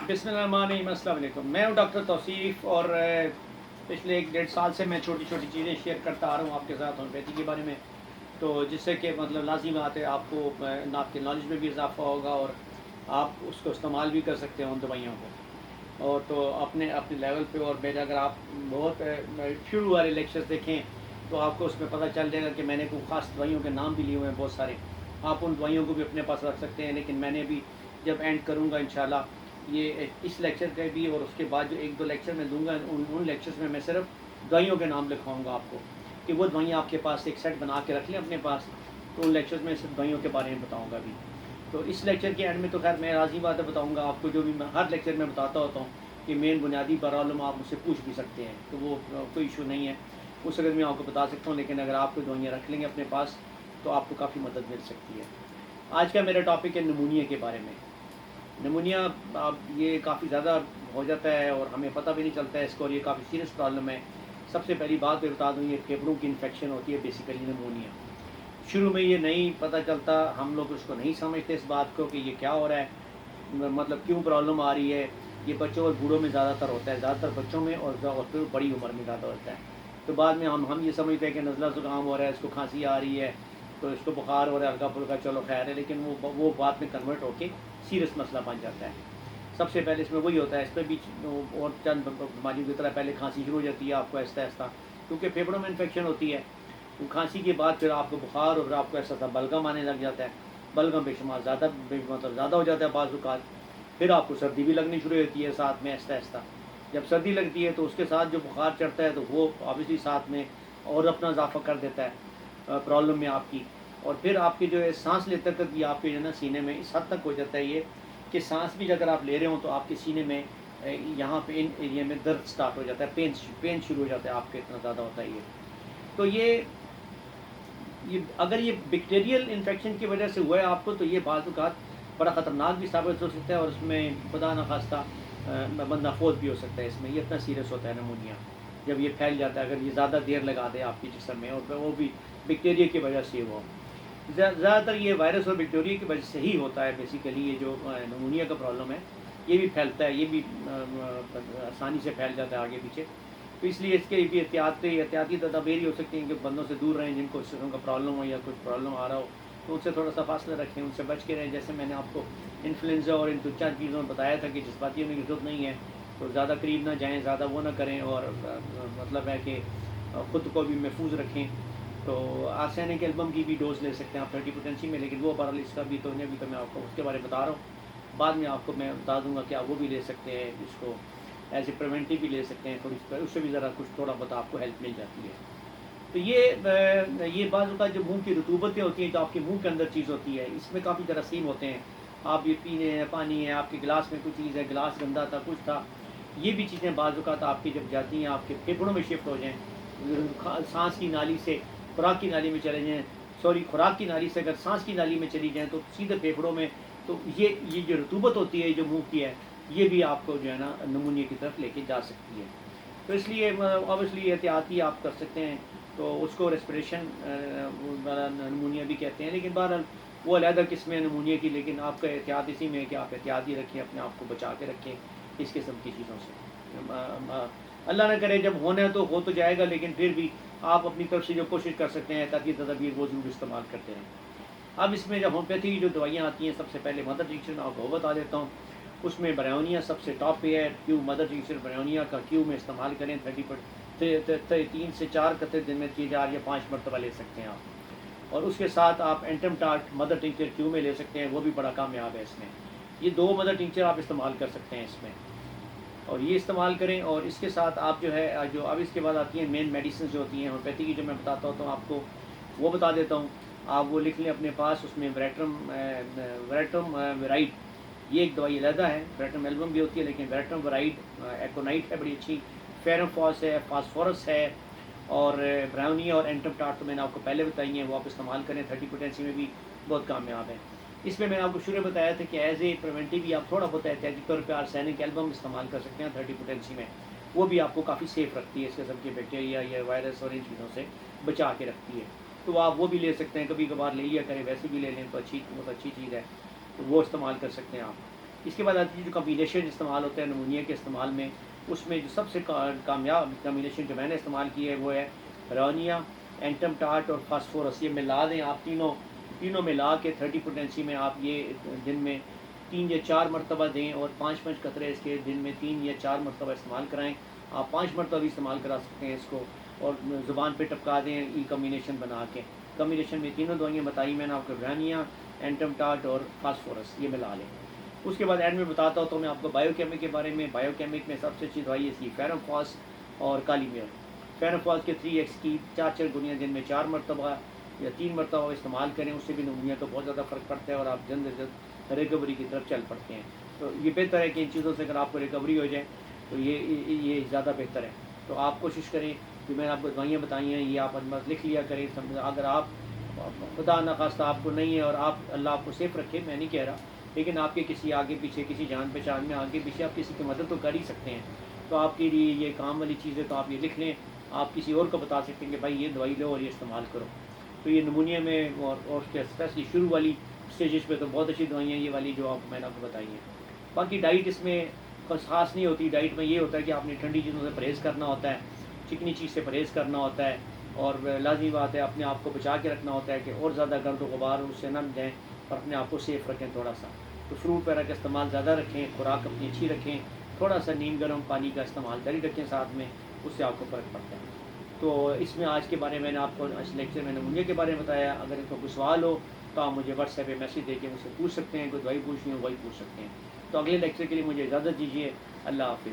बिस्मिल्लाहिर्रहमानिर्रहीम, अस्सलाम वालेकुम। मैं हूँ डॉक्टर तौसीफ़ और पिछले 1 डेढ़ साल से मैं छोटी छोटी चीज़ें शेयर करता आ रहा हूँ आपके साथ होम्योपैथी के बारे में। तो जिससे कि मतलब लाज़िम बात है, आपको आपके नॉलेज में भी इजाफ़ा होगा और आप उसको इस्तेमाल भी कर सकते हैं उन दवाइयों को। और तो अपने अपने लेवल पे, और मेरे अगर आप बहुत शुरू वाले लेक्चर्स देखें तो आपको उसमें पता चल जाएगा कि मैंने कोई ख़ास दवाइयों के नाम भी लिए हुए हैं बहुत सारे। आप उन दवाइयों को भी अपने पास रख सकते हैं, लेकिन मैंने भी जब एंड करूँगा इंशाल्लाह ये इस लेक्चर के भी और उसके बाद जो 1-2 लेक्चर मैं दूंगा, उन लेक्चर्स में मैं सिर्फ दवाइयों के नाम लिखवाऊंगा आपको कि वो दवाइयाँ आपके पास एक सेट बना के रख लें अपने पास। तो उन लेक्चर्स में सिर्फ दवाइयों के बारे में बताऊंगा अभी। तो इस लेक्चर के एंड में तो खैर मैं राज़ी बात बताऊंगा आपको, जो भी मैं हर लेक्चर में बताता होता हूँ कि मेन बुनियादी प्रॉब्लम आप मुझसे पूछ भी सकते हैं, तो वो कोई इशू नहीं है, उस वक्त मैं आपको बता सकता हूँ। लेकिन अगर आप कोई दवाइयाँ रख लेंगे अपने पास तो आपको काफ़ी मदद मिल सकती है। आज का मेरा टॉपिक है निमोनिया के बारे में। निमोनिया अब ये काफ़ी ज़्यादा हो जाता है और हमें पता भी नहीं चलता है इसको, और ये काफ़ी सीरियस प्रॉब्लम है। सबसे पहली बात मैं बता दूँ, ये फेफड़ों की इन्फेक्शन होती है बेसिकली निमोनिया। शुरू में ये नहीं पता चलता, हम लोग उसको नहीं समझते इस बात को कि ये क्या हो रहा है, मतलब क्यों प्रॉब्लम आ रही है। ये बच्चों और बूढ़ों में ज़्यादातर होता है, ज़्यादातर बच्चों में, और फिर बड़ी उम्र में ज़्यादा होता है। तो बाद में हम ये समझते हैं कि नज़ला ज़ुकाम हो रहा है, इसको खांसी आ रही है, तो इसको बुखार हो रहा है हल्का फुल्का, चलो खैर है। लेकिन वो बाद में कन्वर्ट होके सीरियस मसला बन जाता है। सबसे पहले इसमें वही होता है, इस पर भी और चंद बीमारियों की तरह पहले खांसी शुरू हो जाती है आपको ऐसा ऐसा, क्योंकि फेफड़ों में इन्फेक्शन होती है। तो खांसी के बाद फिर आपको बुखार और आपको ऐसा सा बलगम आने लग जाता है। बलगम बेशुमार ज़्यादा मतलब ज़्यादा हो जाता है बाज़। फिर आपको सर्दी भी लगनी शुरू होती है साथ में ऐसा ऐसा। जब सर्दी लगती है तो उसके साथ जो बुखार चढ़ता है तो वो ऑब्वियसली साथ में और अपना इजाफा कर देता है प्रॉब्लम में आपकी। और फिर आपकी जो है सांस लेते तक भी आपके जो है ना सीने में इस हद तक हो जाता है ये कि सांस भी अगर आप ले रहे हो तो आपके सीने में यहाँ पे इन एरिया में दर्द स्टार्ट हो जाता है, पेन शुरू हो जाता है आपके, इतना ज़्यादा होता है ये। तो ये अगर ये बैक्टीरियल इन्फेक्शन की वजह से हुआ है आपको, तो ये बाज़ बड़ा ख़तरनाक भी साबित हो सकता है, और उसमें खुदा न खास्ता बंदा फौत भी हो सकता है इसमें। ये इतना सीरियस होता है निमोनिया जब ये फैल जाता है, अगर ये ज़्यादा देर लगा दे आपके जिस्म में, और वो भी बैक्टीरिया की वजह से। वो ज़्यादातर ये वायरस और बैक्टीरिया की वजह से ही होता है बेसिकली। ये जो निमोनिया का प्रॉब्लम है ये भी फैलता है, ये भी आसानी से फैल जाता है आगे पीछे। तो इसलिए इसके भी एहतियाती तदाबीर हो सकती हैं कि बंदों से दूर रहें जिनको इस किस्म का प्रॉब्लम हो या कुछ प्रॉब्लम आ रहा हो, तो उनसे थोड़ा सा फासला रखें, उनसे बच के रहें। जैसे मैंने आपको इन्फ्लुएंजा और इन 2-4 चीज़ों में बताया था कि जज्बाती होने की जरूरत नहीं है, तो ज़्यादा करीब ना जाएँ, ज़्यादा वो ना करें, और मतलब है कि ख़ुद को भी महफूज रखें। तो आर्सेनिक एल्बम की भी डोज़ ले सकते हैं आप 30 पोटेंसी में, लेकिन वो बहरहाल इसका भी तो अभी तो मैं आपको उसके बारे में बता रहा हूँ। बाद में आपको मैं बता दूंगा कि आप वो भी ले सकते हैं, इसको एज ए प्रिवेंटिव भी ले सकते हैं, थोड़ी उससे भी ज़रा कुछ थोड़ा बहुत आपको हेल्प मिल जाती है। तो ये बाज़ का जो मुंह की रतूबतें होती हैं, जो आपके मुंह के अंदर चीज़ होती है, इसमें काफ़ी जरासीम होते हैं। आप ये पी रहे हैं, पानी है, आपके गिलास में कुछ चीज़ है, गिलास गंदा था, कुछ था, ये भी चीज़ें बाज़ आपकी जब जाती हैं आपके फेफड़ों में शिफ्ट हो जाएँ, सांस की नाली से खुराक की नाली में चले जाएँ, सॉरी खुराक की नाली से अगर सांस की नाली में चली जाएँ तो सीधे फेफड़ों में, तो ये जो रतूबत होती है जो मुंह की है, ये भी आपको जो है ना निमोनिया की तरफ लेके जा सकती है। तो इसलिए ऑब्वियसली एहतियाती आप कर सकते हैं, तो उसको रेस्पिरेशन निमोनिया भी कहते हैं, लेकिन बहरहाल वो अलहदा किस्म है निमोनिया की। लेकिन आपका एहतियात इसी में है कि आप एहतियाती रखें, अपने आप को बचा के रखें इस किस्म की चीज़ों से। अल्लाह न करे जब होना है तो हो तो जाएगा, लेकिन फिर भी आप अपनी तरफ से जो कोशिश कर सकते हैं एहतियाती तदबीर वो ज़रूर इस्तेमाल करते हैं। अब इसमें जब होम्योपैथी की जो दवाइयाँ आती हैं, सबसे पहले मदर टिंक्चर मैं आपको बता देता हूँ। उसमें ब्रायोनिया सबसे टॉप पे है। क्यों मदर टिंक्चर ब्रायोनिया का क्यों में इस्तेमाल करें, 3 से 4 कतरे दिन में 4 या 5 मरतबा ले सकते हैं आप। और उसके साथ आप एंटमटार्ट मदर टिंक्चर क्यों में ले सकते हैं, वो भी बड़ा कामयाब है इसमें। ये 2 मदर टिंक्चर आप इस्तेमाल कर सकते हैं इसमें, और ये इस्तेमाल करें। और इसके साथ आप जो है जो अब इसके बाद आती हैं मेन मेडिसिन जो होती हैं होम्योपैथी की, जो मैं बताता हूँ तो आपको वो बता देता हूँ। आप वो लिख लें अपने पास। उसमें वेरेट्रम वेराइड, ये एक दवाई अलहदा है। वेरेट्रम एल्बम भी होती है, लेकिन वेरेट्रम वेराइड एकोनाइट है, बड़ी अच्छी। फेरमफॉस है, फास्फोरस है, और ब्रायोनिया और एंटमटार्ट तो मैंने आपको पहले बताई हैं, वो आप इस्तेमाल करें। 30 पोटेंसी में भी बहुत कामयाब है। इसमें मैंने आपको शुरू में बताया था कि एज ए प्रिवेंटिव भी आप थोड़ा बहुत एहतियाती तौर पर आर्सेनिक एल्बम इस्तेमाल कर सकते हैं 30 पोटेंसी में। वो भी आपको काफ़ी सेफ रखती है, इस किस्म के बैक्टीरिया या वायरस और इन चीज़ों से बचा के रखती है। तो आप वो भी ले सकते हैं, कभी कभार ले लिया करें, वैसे भी ले लें तो बहुत अच्छी चीज़ है, तो वो इस्तेमाल कर सकते हैं आप। اس کے بعد آتی ہے جو کمبینیشن استعمال ہوتا ہے نمونیا کے استعمال میں، اس میں جو سب سے کامیاب کمبینیشن جو میں نے استعمال کی ہے وہ ہے رونیا، اینٹم ٹارٹ اور فاسفورس. یہ ملا دیں آپ تینوں ملا کے 30 پوٹینسی میں آپ یہ دن میں 3 یا 4 مرتبہ دیں، اور 5 قطرے اس کے دن میں 3 یا 4 مرتبہ استعمال کرائیں. آپ 5 مرتبہ بھی استعمال کرا سکتے ہیں اس کو، اور زبان پہ ٹپکا دیں ای کمبینیشن بنا کے. کمبینیشن میں تینوں دوائیاں بتائی میں نے آپ کو، رونیا، اینٹم ٹارٹ اور فاسفورس، یہ ملا لیں. اس کے بعد اینڈ میں بتاتا ہوں تو میں آپ کو بایو کیمک کے بارے میں. بایو کیمک میں سب سے اچھی دوائی ہے اس کی فیروفاس اور کالی میئر. فیروفاس کے 3x کی 4 گولیاں دن میں 4 مرتبہ یا 3 مرتبہ استعمال کریں، اس سے بھی نمونیا کا بہت زیادہ فرق پڑتا ہے اور آپ جلد از جلد ریکوری کی طرف چل پڑتے ہیں. تو یہ بہتر ہے کہ ان چیزوں سے اگر آپ کو ریکوری ہو جائے تو یہ زیادہ بہتر ہے. تو آپ کوشش کریں کہ میں نے آپ کو دوائیاں بتائی ہیں یہ آپ لکھ لیا کریں. اگر آپ خدا نخواستہ آپ کو نہیں ہے اور آپ اللہ آپ کو سیف رکھے، میں نہیں کہہ رہا، لیکن آپ کے کسی آگے پیچھے کسی جان پہچان میں آگے پیچھے آپ کسی کی مدد تو کر ہی سکتے ہیں. تو آپ کے لیے یہ کام والی چیز ہے، تو آپ یہ لکھ لیں. آپ کسی اور کو بتا سکتے ہیں کہ بھائی یہ دوائی لو اور یہ استعمال کرو. تو یہ نمونیا میں اور اس کے اسپیشلی شروع والی اسٹیجز پہ تو بہت اچھی دوائیاں ہیں یہ والی جو آپ میں نے آپ کو بتائی ہیں. باقی ڈائٹ اس میں کچھ خاص نہیں ہوتی. ڈائٹ میں یہ ہوتا ہے کہ آپ نے ٹھنڈی چیزوں سے پرہیز کرنا ہوتا ہے، چکنی چیز سے پرہیز کرنا ہوتا ہے، اور لازمی بات ہے اپنے آپ کو بچا کے رکھنا ہوتا ہے کہ اور زیادہ گرد و غبار اس سے نہ جائیں، اور اپنے آپ کو سیف رکھیں تھوڑا سا. تو فروٹ وغیرہ کا استعمال زیادہ رکھیں، خوراک اپنی اچھی رکھیں، تھوڑا سا نیم گرم پانی کا استعمال جاری رکھیں ساتھ میں، اس سے آپ کو فرق پڑتا ہے. تو اس میں آج کے بارے میں نے آپ کو اس لیکچر میں نمونیا کے بارے میں بتایا. اگر ان کو کوئی سوال ہو تو آپ مجھے واٹس ایپ پہ میسیج دے کے مجھ سے پوچھ سکتے ہیں. کوئی دوائی پوچھنی ہو وہی پوچھ سکتے ہیں. تو اگلے لیکچر کے لیے مجھے اجازت دیجیے. اللہ حافظ.